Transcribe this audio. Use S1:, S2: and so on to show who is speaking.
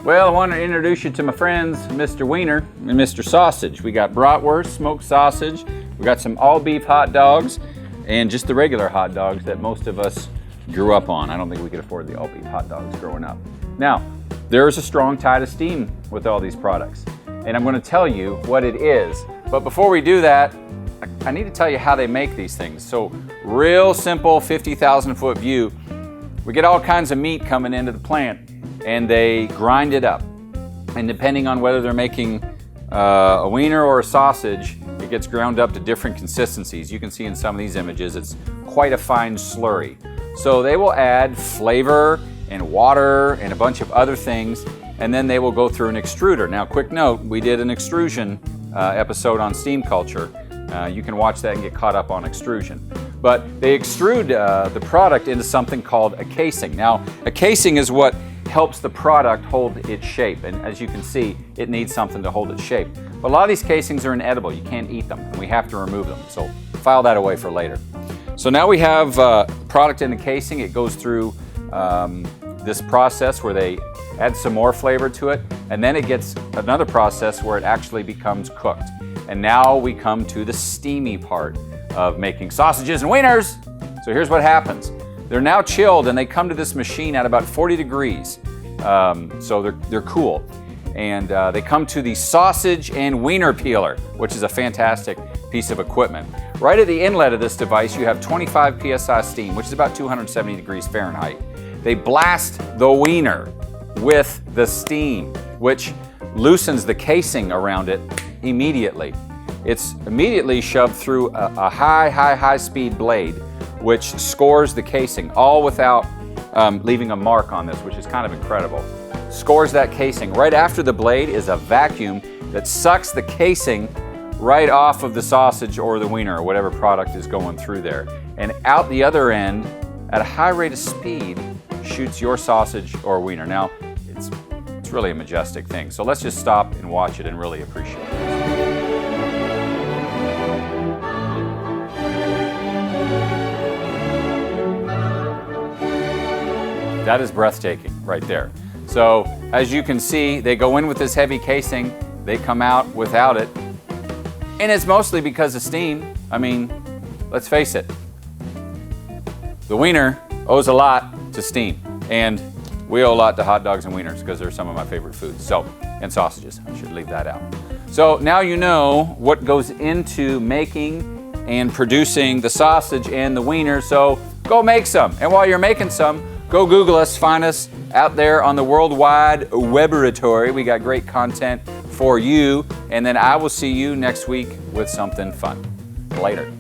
S1: Well, I want to introduce you to my friends, Mr. Wiener and Mr. Sausage. We got bratwurst, smoked sausage, we got some all beef hot dogs, and just the regular hot dogs that most of us grew up on. I don't think we could afford the all beef hot dogs growing up. Now, there is a strong tie to steam with all these products, and I'm going to tell you what it is. But before we do that, I need to tell you how they make these things. So, real simple 50,000 foot view. We get all kinds of meat coming into the plant, and they grind it up. And depending on whether they're making a wiener or a sausage, it gets ground up to different consistencies. You can see in some of these images, it's quite a fine slurry. So they will add flavor and water and a bunch of other things, and then they will go through an extruder. Now, quick note, we did an extrusion episode on steam culture. You can watch that and get caught up on extrusion. But they extrude the product into something called a casing. Now, a casing is what helps the product hold its shape, and as you can see, it needs something to hold its shape. But a lot of these casings are inedible. You can't eat them, and we have to remove them. So file that away for later. So now we have product in the casing. It goes through this process where they add some more flavor to it, and then it gets another process where it actually becomes cooked. And now we come to the steamy part of making sausages and wieners. So here's what happens. They're now chilled, and they come to this machine at about 40 degrees. So they're cool. And they come to the sausage and wiener peeler, which is a fantastic piece of equipment. Right at the inlet of this device, you have 25 psi steam, which is about 270 degrees Fahrenheit. They blast the wiener with the steam, which loosens the casing around it immediately. It's immediately shoved through a high speed blade, which scores the casing, all without leaving a mark on this, which is kind of incredible. Scores that casing. Right after the blade is a vacuum that sucks the casing right off of the sausage or the wiener or whatever product is going through there. And out the other end, at a high rate of speed, shoots your sausage or wiener. Now, it's really a majestic thing. So let's just stop and watch it and really appreciate it. That is breathtaking right there. So as you can see, they go in with this heavy casing, they come out without it, and it's mostly because of steam. I mean, let's face it, the wiener owes a lot to steam, and we owe a lot to hot dogs and wieners because they're some of my favorite foods. So, and sausages, I should leave that out. So now you know what goes into making and producing the sausage and the wiener, so go make some. And while you're making some, go Google us, find us out there on the World Wide Weboratory. We got great content for you, and then I will see you next week with something fun. Later.